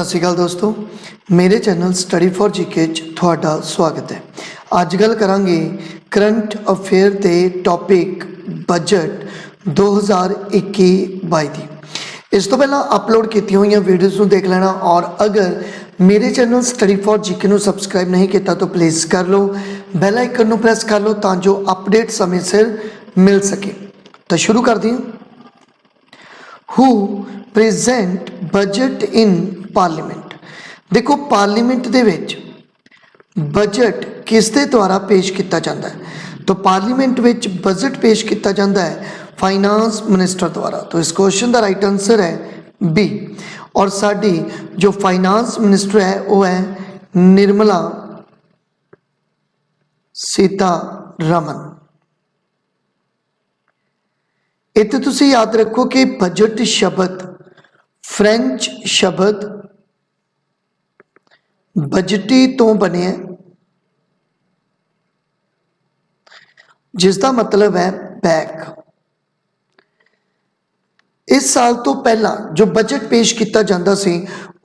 सत श्री अकाल दोस्तों, मेरे चैनल स्टडी फॉर जीके थोड़ा स्वागत है। अज गल करांगे करंट अफेयर के टॉपिक बजट 2021-22 की। इस तो पहला अपलोड की हुई वीडियोज़ को देख लेना, और अगर मेरे चैनल स्टडी फॉर जीके को सबसक्राइब नहीं किया तो प्लीज़ कर लो, बैल आइकन को प्रेस कर लो ताकि अपडेट समय सिर मिल सके। तो शुरू कर दी। Who present budget in parliament. देखो पार्लीमेंट दे विच बजट किस दे द्वारा पेश किया जाता है, तो पार्लीमेंट विच बजट पेश किया जाता है फाइनांस मिनिस्टर द्वारा। तो इस क्वेश्चन का राइट आंसर है बी। और साडी जो फाइनांस मिनिस्टर है वो है निर्मला सीतारमन। इत्थे तुसी याद रखो कि बजट शब्द फ्रेंच शब्द बजटी तो बने है, जिसका मतलब है बैग। इस साल तो पहला जो बजट पेश किया जाता सी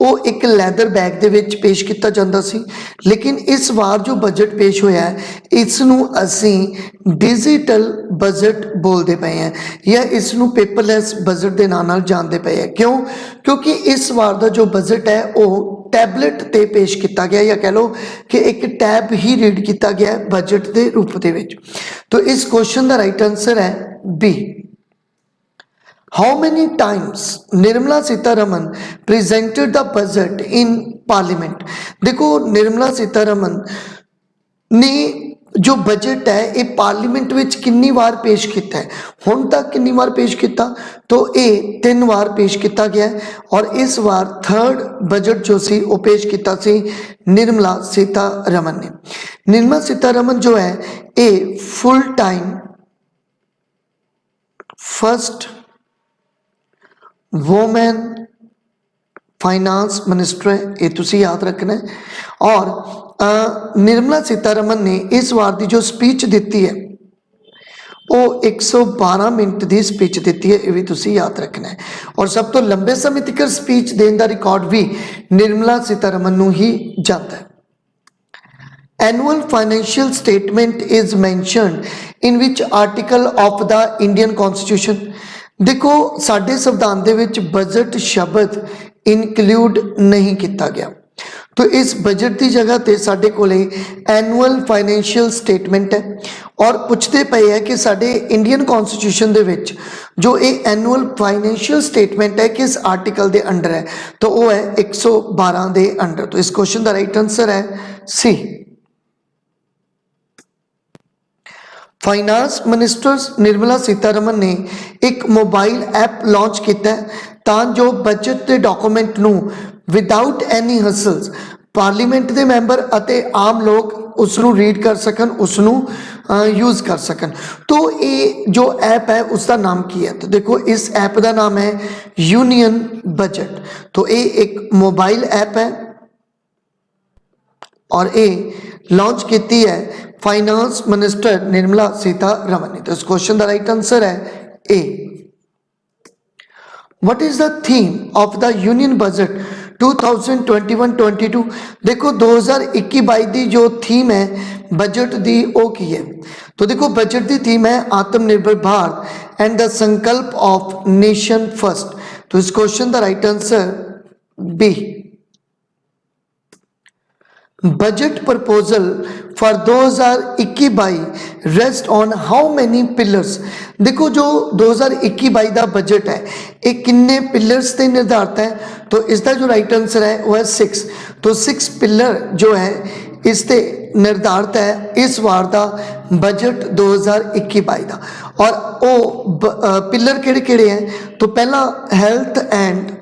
वो एक लैदर बैग दे विच पेश किया जाता सी, लेकिन इस बार जो बजट पेश होया है इसनूं असीं डिजिटल बजट बोलते पे हैं, या इसनूं पेपरलैस बजट के नाम नाल जानते पे हैं। क्यों? क्योंकि इस बार का जो बजट है वो टैबलेट ते पेश किया गया, या कह लो कि एक टैब ही रीड किया गया है बजट के रूप दे विच। तो इस क्वेश्चन का राइट आंसर है B. How many times Nirmala Sitharaman presented the budget in parliament? देखो निर्मला सीतारमन ने जो बजट है ये पार्लीमेंट विच कितनी बार पेश किया है, हुण तक कितनी बार पेश किया, तो ये 3 बार पेश किया गया है। और इस बार थर्ड बजट जो सी वो पेश किया सी निर्मला सीतारमन ने। निर्मला सीतारमन जो है ये full time first woman finance minister है, ये तुसी याद रखना है। और निर्मला सीतारमन ने इस बार की जो स्पीच दी है वो 112 मिनट की स्पीच दी है, ये भी तुसी याद रखना है। और सब तो लंबे समय तक स्पीच देने का रिकॉर्ड भी निर्मला सीतारमन को ही जाता है। Annual financial statement is mentioned in which article of the Indian constitution. देखो साडे संविधान दे विच बजट शब्द इनकलूड नहीं किया गया, तो इस बजट की जगह ते साडे कोले एनुअल फाइनेंशियल स्टेटमेंट है। और पूछते पे है कि साडे इंडियन कॉन्स्टिट्यूशन दे विच जो ये एनुअल फाइनेंशियल स्टेटमेंट है किस आर्टिकल के अंडर है, तो वो है 112 के अंडर। तो इस क्वेश्चन का राइट आंसर है सी। फाइनांस मिनिस्टर निर्मला सीतारमन ने एक मोबाइल ऐप लॉन्च किया जो बजट के डॉक्यूमेंट नूं विदाउट एनी हसल्स पार्लीमेंट के मैंबर अते आम लोग उसनूं रीड कर सकन, उसनूं यूज़ कर सकन। तो ये जो ऐप है उसका नाम की है, तो देखो इस ऐप का नाम है यूनियन बजट। तो ये एक मोबाइल ऐप है और ये लॉन्च की है फाइनांस मिनिस्टर निर्मला सीतारमन ने। तो इस क्वेश्चन का राइट आंसर है A. What is the theme of the union budget 2021-22? देखो 2021-22 की जो थीम है बजट की वो की है, तो देखो बजट की थीम है Aatmanirbhar Bharat and the sankalp of nation first. तो इस क्वेश्चन का right answer B. Budget proposal for 2021-22 rest on how many pillars. देखो जो 2021-22 का बजट है ये किन्ने पिलर्स से निर्धारित है, तो इसका जो राइट आंसर है वो है 6। तो 6 पिलर जो है इससे निर्धारित है इस बार का बजट 2021-22 का। और वो पिलर केड़े केड़े हैं, तो पहला हेल्थ एंड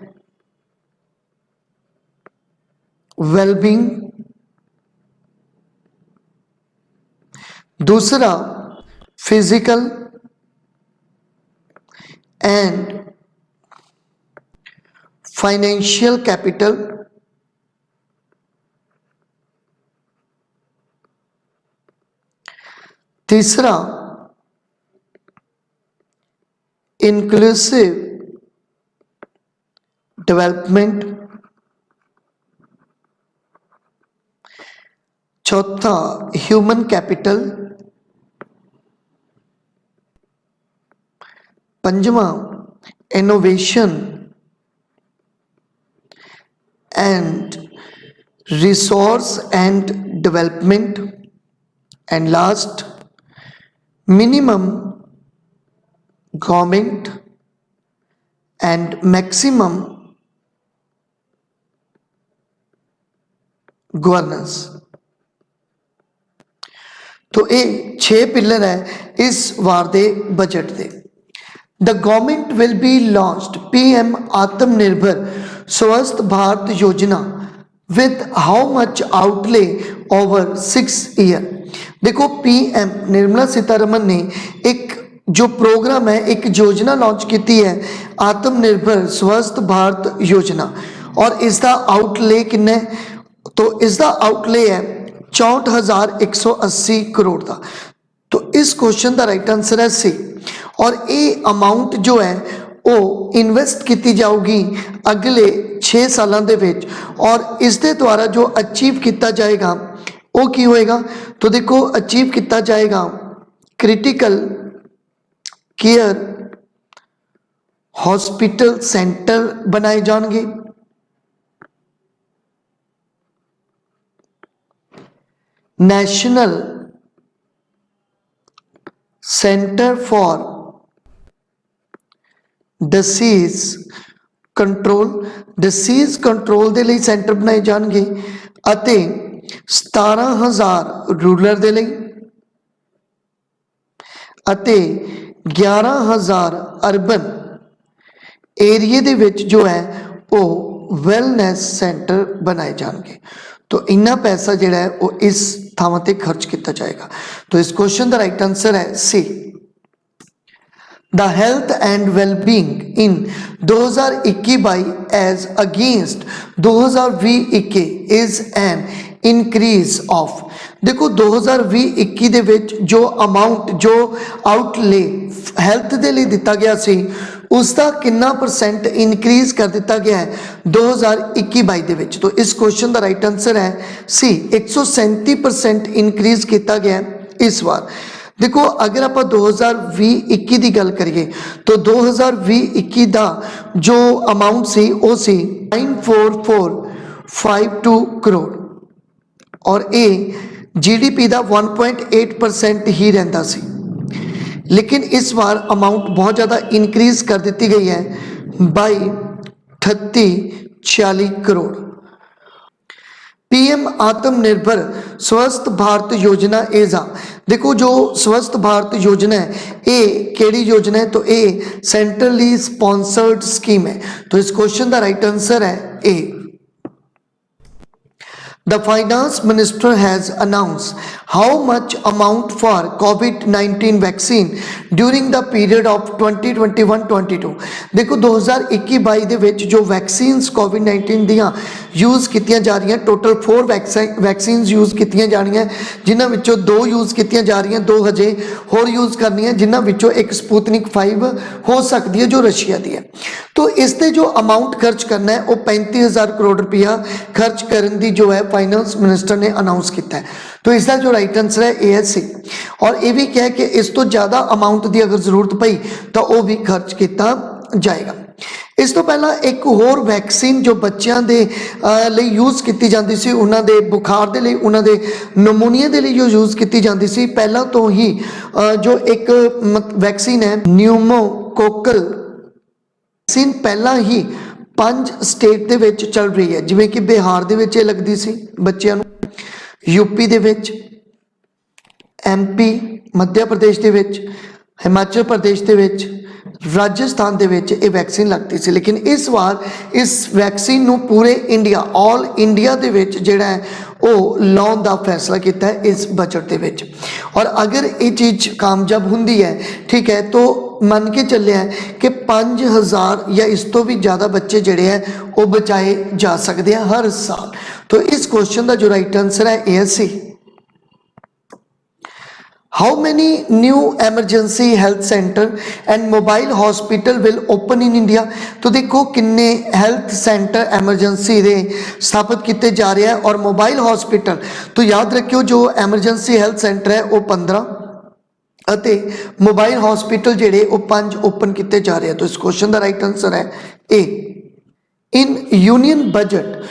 वेलबींग, दूसरा फिजिकल एंड फाइनेंशियल कैपिटल, तीसरा इंक्लूसिव डेवलपमेंट, चौथा ह्यूमन कैपिटल, पंजवां innovation and resource and development, and last minimum government and maximum governance. तो ये 6 पिलर है इस वार दे बजट दे। The government will be launched PM Atmanirbhar Swasth Bharat Yojana with how much outlay over 6 year. देखो पीएम निर्मला सीतारमन ने एक जो प्रोग्राम है, एक योजना लॉन्च की है, आत्मनिर्भर स्वस्थ भारत योजना, और इसका आउटले किन्ना है? तो इसका आउटले है 64,180 करोड़ का। तो इस क्वेश्चन का राइट आंसर है सी। और ये अमाउंट जो है वो इन्वेस्ट की जाऊगी अगले 6 सालों के विच, और इसके द्वारा जो अचीव किया जाएगा वो की होएगा? तो देखो अचीव किया जाएगा क्रिटिकल केयर हॉस्पिटल सेंटर बनाए जाएंगे, national centre for disease control दे लिए सेंटर बनाए जाएंगे, अते 17,000 रूरल दे लिए अते 11,000 अर्बन एरिए दे विच जो है वो वैलनेस सेंटर बनाए जाएंगे। तो इन्ना पैसा जिहड़ा है वो इस थावां ते खर्च किया जाएगा। तो इस क्वेश्चन का राइट आंसर है C. The health and wellbeing in 2021-22 as against 2020-21 is an increase of. देखो 2020-21 दे विच जो अमाउंट जो आउटले हैल्थ दे लिए दिता गया सी उसका कितना परसेंट इनक्रीज कर दिता गया है 2021-22 दे विच? तो इस क्वेश्चन का राइट आंसर है सी, 137% इनक्रीज किया गया है इस बार। देखो अगर आप 2020-21 की गल करिए तो 2020-21 का जो अमाउंट सी वो सी 94452 करोड़, और ये GDP का 1.8% ही रहता सी। लेकिन इस बार अमाउंट बहुत ज़्यादा इनक्रीज कर दी गई है बाई 3840 करोड़। पीएम आत्मनिर्भर स्वस्थ भारत योजना एजा, देखो जो स्वस्थ भारत योजना है ये केड़ी योजना है? तो ये सेंट्रली स्पॉन्सर्ड स्कीम है। तो इस क्वेश्चन का राइट आंसर है ए। The finance minister has announced how much amount for COVID-19 vaccine during the period of 2021-22। देखो 2021-22 ਦੇ ਵਿੱਚ जो वैक्सीन्स कोविड-19 ਦੀਆਂ यूज़ कीतियां जा रही हैं, टोटल 4 वैक्सीन्स यूज़ कीतियां जाणियां, जिन्हां विचों 2 यूज़ कीतियां जा रही हैं, 2 हजे होर यूज़ करनी है, जिन्हां विचों एक स्पुतनिक 5 हो सकती है जो रशिया की है। तो इसते जो अमाउंट खर्च करना है वो 35,000 करोड़ रुपया खर्च करने की जो है फाइनेंस मिनिस्टर ने अनाउंस किया है। तो इसका जो राइट आंसर है ए एस सी। और ये भी क्या है कि इस तो ज़्यादा अमाउंट की अगर जरूरत पई तो वह भी खर्च किया जाएगा। इस तो पहला एक होर वैक्सीन जो बच्चों के लिए यूज़ की जाती सी, उन्होंने बुखार के लिए, उन्होंने नमूनीए के लिए जो यूज़ की जाती सी, पहला तो ही जो एक वैक्सीन है न्यूमोकोकल वैक्सीन पहला ही 5 स्टेट दे विच चल रही है, जिवें कि बिहार दे विच लगदी सी बच्चों नूं, यूपी दे विच, MP मध्य प्रदेश दे विच, हिमाचल प्रदेश दे विच, राजस्थान दे विच ये वैक्सीन लगती सी। लेकिन इस बार इस वैक्सीन नूं पूरे इंडिया ऑल इंडिया दे विच जिहड़ा है वो लाउण दा फैसला किया है इस बजट दे विच। और अगर ये चीज़ कामयाब हुंदी है, ठीक है, तो मन के चले हैं कि 5,000 या इस तो भी ज़्यादा बच्चे जिहड़े हैं वो बचाए जा सकते हैं हर साल। तो इस क्वेश्चन का जो राइट आंसर है A S C. How many new emergency health center and mobile hospital will open in India. तो देखो किन्ने हेल्थ सेंटर एमरजेंसी दे स्थापित किए जा रहे हैं और मोबाइल हॉस्पिटल, तो याद रखियो जो एमरजेंसी हेल्थ सेंटर है वो 15 अते मोबाइल हॉस्पिटल जेडे वो 5 ओपन किए जा रहे हैं। तो इस क्वेश्चन का राइट आंसर है A. In union budget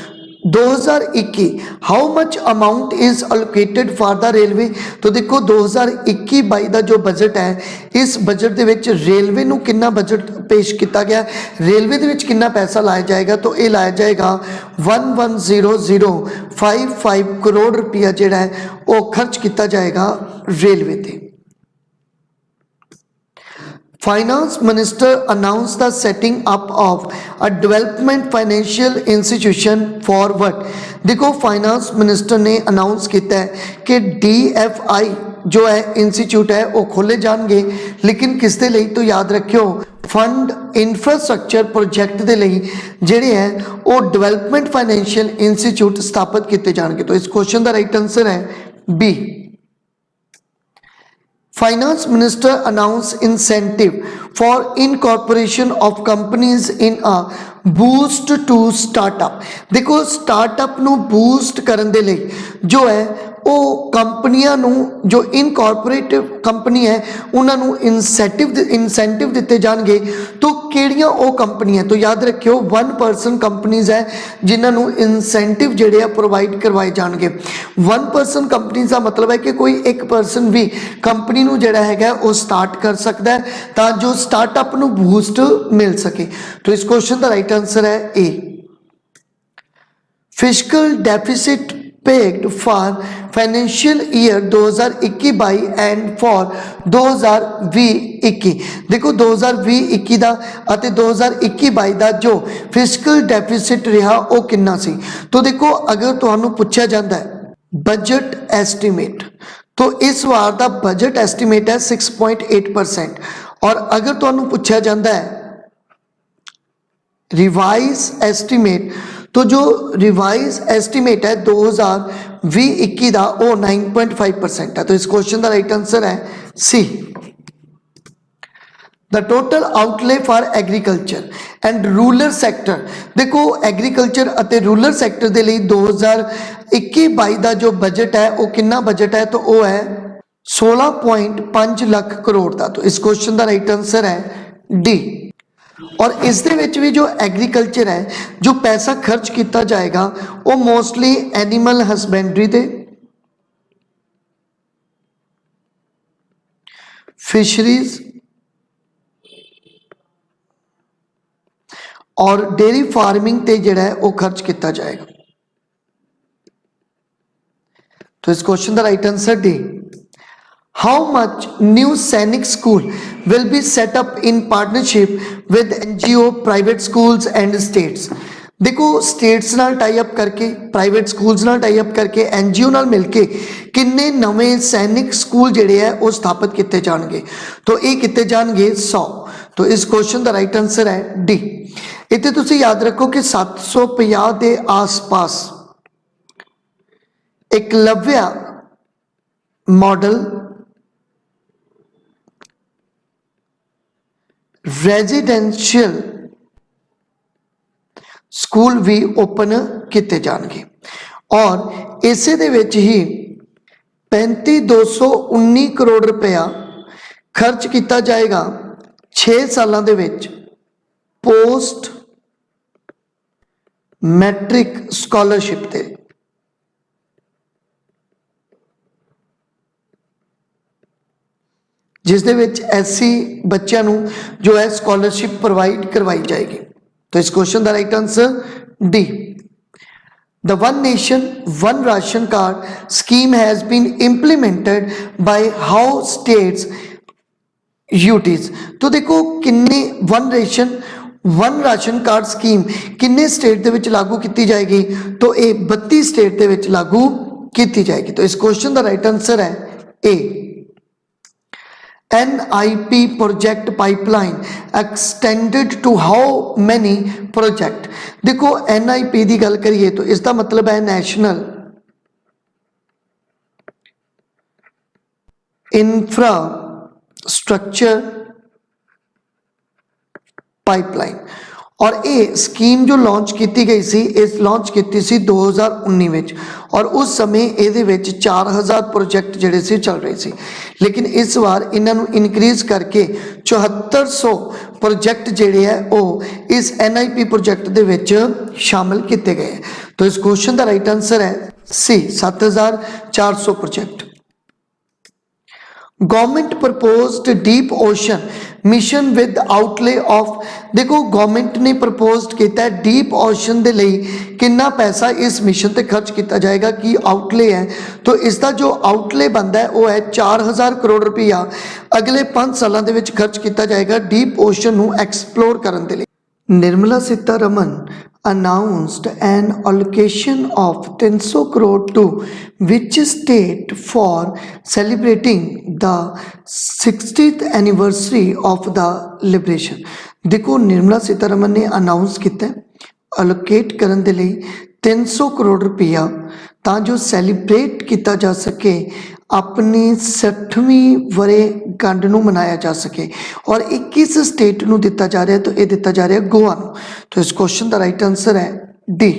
2021 how much amount is allocated for the railway. तो देखो 2021-22 का जो बजट है, इस बजट के विच रेलवे नूं कितना बजट पेश किया गया, रेलवे के विच कितना पैसा लाया जाएगा। तो ये लाया जाएगा 110055 करोड़ रुपया जिहड़ा है वो खर्च किया जाएगा रेलवे ते। Finance Minister announced the setting up of a development financial institution for what। देखो फाइनेंस मिनिस्टर ने अनाउंस किया है कि DFI जो है इंस्टीट्यूट है वो खोले जाएंगे, लेकिन किस दे लई। तो याद रखियो फंड इंफ्रास्ट्रक्चर प्रोजेक्ट दे लई जिहड़े है वो डेवलपमेंट फाइनेंशियल इंस्टीट्यूट स्थापित किए जाएंगे। तो इस क्वेश्चन का राइट आंसर है B. Finance Minister announced incentive for incorporation of companies in a boost to startup। देखो स्टार्टअप ਨੂੰ ਬੂਸਟ ਕਰਨ ਦੇ ਲਈ ਜੋ ਹੈ ਉਹ ਕੰਪਨੀਆਂ ਨੂੰ ਜੋ ਇਨਕੋਰਪੋਰੇਟਿਵ ਕੰਪਨੀ ਹੈ ਉਹਨਾਂ ਨੂੰ ਇਨਸੈਂਟਿਵ ਦਿੱਤੇ ਜਾਣਗੇ। तो ਕਿਹੜੀਆਂ ਉਹ ਕੰਪਨੀਆਂ, तो याद रखियो 1 person कंपनीज है जिन्हों इनसेंटिव ਜਿਹੜੇ ਆ प्रोवाइड करवाए जाएंगे। 1 person कंपनीज का मतलब है कि कोई एक पर्सन भी कंपनी ਨੂੰ ਜਿਹੜਾ ਹੈਗਾ ਉਹ स्टार्ट कर सकता है ਤਾਂ जो स्टार्टअप ਨੂੰ बूस्ट मिल सके। तो इस क्वेश्चन का राइट आंसर है A. Fiscal deficit paid for financial year 2021-22 and for 2020-21। देखो 2020-21 का 2021-22 का जो फिस्कल डेफिसिट रहा वो कितना सी। तो देखो अगर तुहानू पूछा जाता है बजट एस्टीमेट, तो इस बार का बजट एस्टीमेट है 6.8%। और अगर तुहानू पूछा जाता है रिवाइज एस्टीमेट, तो जो रिवाइज एस्टीमेट है 2020-21 का वो 9.5% है। तो इस क्वेश्चन का राइट आंसर है C. The total outlay for agriculture and rural sector, देखो एग्रीकल्चर और रूरल सेक्टर के लिए 2021-22 का जो बजट है वो कितना बजट है, तो वो है 16.5 लाख करोड़ का। तो इस क्वेश्चन का राइट आंसर है डी। और इस दे विच भी जो एग्रीकल्चर है जो पैसा खर्च किया जाएगा वो मोस्टली एनिमल हसबेंड्री ते, फिशरीज और डेयरी फार्मिंग ते जिहड़ा है वो खर्च किया जाएगा। तो इस क्वेश्चन का right answer D. How much new Sainik school will be set up in partnership with NGO, private schools and states। देखो स्टेट्स नाल टाई अप करके, प्राइवेट स्कूल्स नाल टाई अप करके, NGO नाल मिलके किन्ने नवे सैनिक स्कूल जिहड़े है वो स्थापित किए जाएंगे। तो ये किए जाएंगे 100। तो इस क्वेश्चन का राइट आंसर है डी। इत्थे तुसीं याद रखो कि 750 के आस पास एकलव्य मॉडल रेजिडेंशियल स्कूल भी ओपन किए जाएंगे। और इसे दे विच ही 35,219 करोड़ रुपया खर्च किया जाएगा 6 सालों दे विच पोस्ट मैट्रिक स्कॉलरशिप ते। जिस दे विच SC बच्चों नूं जो है स्कॉलरशिप प्रोवाइड करवाई जाएगी। तो इस क्वेश्चन का right answer D. The one nation one ration card scheme has been implemented by how states UTs. तो देखो किन्ने वन राशन कार्ड स्कीम किन्ने स्टेट दे विच लागू की जाएगी, तो ये 32 स्टेट दे विच लागू की जाएगी। तो इस क्वेश्चन का राइट आंसर है A. NIP project pipeline extended to how many project. देखो NIP की गल करिए तो इसका मतलब है नेशनल इंफ्रास्ट्रक्चर पाइपलाइन। और ये स्कीम जो लॉन्च की गई सी, इस लॉन्च की सी 2019 में, और उस समय ये 4000 प्रोजेक्ट जोड़े से चल रहे थे, लेकिन इस बार इन्हों इनक्रीज करके 7400 प्रोजेक्ट जोड़े है वो इस NIP प्रोजेक्ट के शामिल किए गए। तो इस क्वेश्चन का राइट आंसर है सी 7400 project. Government proposed deep ocean mission with outlay of, देखो गवर्नमेंट ने प्रपोज्ड किया डीप ओशन के लिए कितना पैसा इस मिशन पर खर्च किया जाएगा, कि आउटले है, तो इसका जो आउटले बनता है वो है 4000 करोड़ रुपया अगले 5 सालों के खर्च किया जाएगा डीप ओशन को एक्सप्लोर करने के लिए। Nirmala Sitharaman announced an allocation of 300 crore to which state for celebrating the 60th anniversary of the liberation। देखो निर्मला सीतारमन ने अनाउंस किया अलोकेट करने के लिए 300 करोड़ रुपया ਤਾਂ ਜੋ ਸੈਲੀਬ੍ਰੇਟ ਕੀਤਾ ਜਾ ਸਕੇ अपनी 60वीं वर्षगांठ ਨੂੰ मनाया जा सके, और 21 स्टेट ਨੂੰ ਦਿੱਤਾ ਜਾ ਰਿਹਾ, तो ये ਦਿੱਤਾ जा रहा गोवा ਨੂੰ। तो इस क्वेश्चन का राइट आंसर है D.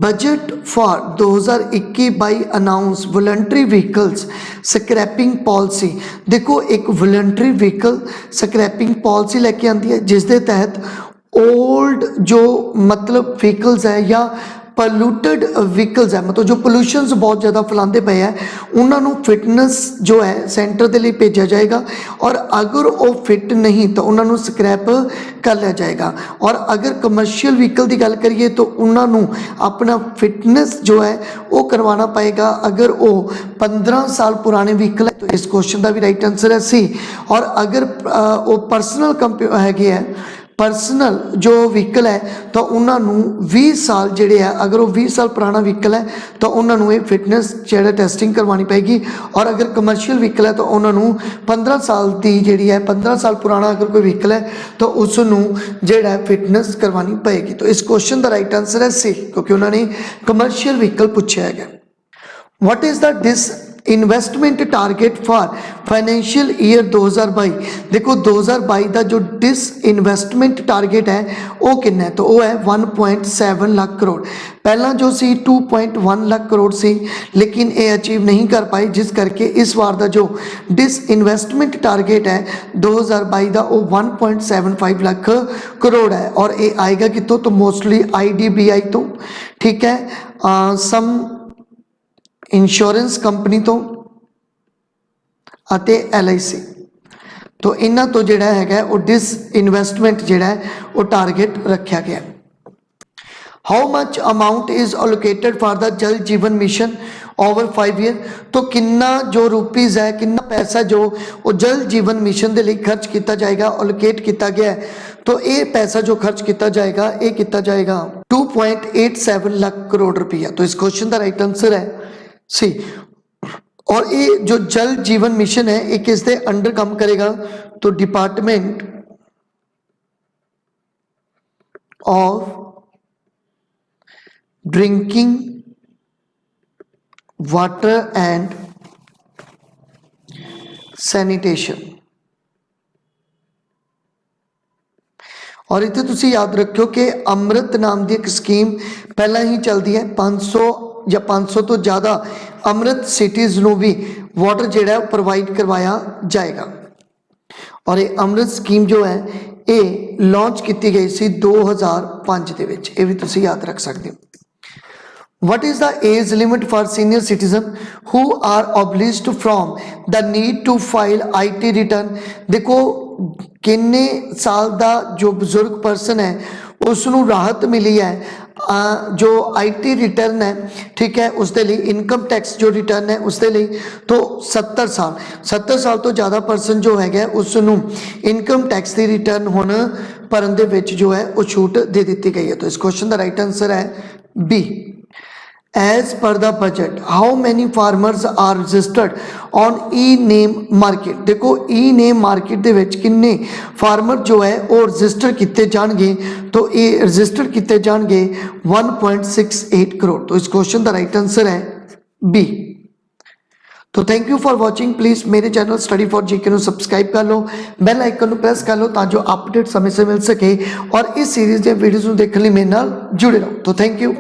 Budget for 2021-22 announce voluntary vehicles scrapping policy. देखो एक वॉलंटरी व्हीकल स्क्रैपिंग पॉलिसी लेके आती है जिस दे तहत ओल्ड जो मतलब व्हीकल्स है या पॉल्यूटेड व्हीकल्स है, मतलब जो पोल्यूशनस बहुत ज़्यादा फैलाते पे है, उन्होंने फिटनेस जो है सेंटर के लिए भेजा जाएगा, और अगर वो फिट नहीं तो उन्होंने स्क्रैप कर लिया जाएगा। और अगर कमर्शियल व्हीकल की गल करिए तो उन्होंने अपना फिटनेस जो है वो करवाना पड़ेगा अगर वो 15 साल पुराने व्हीकल है। तो इस क्वेश्चन का भी राइट आंसर है सी। और अगर वो पर्सनल है पर्सनल जो व्हीकल है तो उन्होंने 20 साल जोड़े है, अगर वो 20 साल पुराना व्हीकल है तो उन्होंने ये फिटनेस जो टेस्टिंग करवानी पेगी। और अगर कमर्शियल व्हीकल है तो उन्होंने 15 साल की जी है 15 साल पुराना अगर कोई व्हीकल है तो उसनों जोड़ा फिटनेस करवानी पेगी। तो इस क्वेश्चन का राइट आंसर है सी, क्योंकि उन्होंने कमर्शियल व्हीकल पूछा है। What is the disinvestment target for financial year 2022। देखो 2022 का जो डिस इन्वेस्टमेंट टारगेट है वो कितना है, तो वो है 1.7 लाख करोड़। पहला जो सी 2.1 लाख करोड़ सी, लेकिन ये अचीव नहीं कर पाई, जिस करके इस बार का जो डिस इन्वेस्टमेंट टारगेट है 2022 का वो 1.75 लाख करोड़ है। और ये आएगा कितों, तो मोस्टली IDBI तो, ठीक है, सम इंश्योरेंस कंपनी तो LIC, तो इन्हों तो जोड़ा है वो डिस इन्वेस्टमेंट जोड़ा है वो टारगेट रखा गया। How much amount is allocated for the जल जीवन मिशन ओवर 5 ईयर। तो कितना जो रुपीज़ है, कितना पैसा जो वो जल जीवन मिशन के लिए खर्च किया जाएगा, अलोकेट किया गया है, तो ये पैसा जो खर्च किया जाएगा ये किया जाएगा 2.87 लाख करोड़ रुपया। तो इस क्वेश्चन का राइट आंसर है सी। और ये जो जल जीवन मिशन है ये किसके अंडर काम करेगा, तो department of drinking water and sanitation. और इतने तुसी याद रखियो कि अमृत नाम की एक स्कीम पहला ही चलती है, 500 या 500 तो ज़्यादा अमृत सिटीज़ ਨੂੰ भी वाटर जोड़ा प्रोवाइड करवाया जाएगा। और ये अमृत स्कीम जो है ये लॉन्च की गई सी 2005 के विच, ये भी तुसी याद रख सकते हो। What is the age limit for senior citizen who are obliged from the need to file IT return। देखो किन्ने साल का जो बुजुर्ग पर्सन है उसनों राहत मिली है जो IT रिटर्न है, ठीक है, उसके लिए इनकम टैक्स जो रिटर्न है उसके लिए, तो 70 साल तो ज़्यादा पर्सन जो है उसनों इनकम टैक्स की रिटर्न होने भरन दे विच जो है वो छूट दे दी गई है। तो इस क्वेश्चन का राइट आंसर है B. As per the budget, how many farmers are registered on e-name market। देखो e-name market दे विच किन्ने फार्मर जो है वो रजिस्टर किए जाएंगे, तो ये रजिस्टर किए जाएंगे 1.68 करोड़। तो इस क्वेश्चन का राइट आंसर है बी। तो thank you for watching. Please मेरे चैनल स्टडी फॉर जीके ਨੂੰ ਸਬਸਕ੍ਰਾਈਬ ਕਰ ਲਓ, ਬੈਲ ਆਈਕਨ ਨੂੰ ਪ੍ਰੈਸ ਕਰ ਲਓ ਤਾਂ ਜੋ ਅਪਡੇਟ ਸਮੇਂ-ਸਮੇਂ ਮਿਲ ਸਕੇ ਔਰ ਇਸ ਸੀਰੀਜ਼ ਦੀਆਂ ਵੀਡੀਓਜ਼ ਨੂੰ ਦੇਖਣ ਲਈ ਮੇਰੇ ਨਾਲ ਜੁੜੇ ਰਹੋ। तो थैंक यू।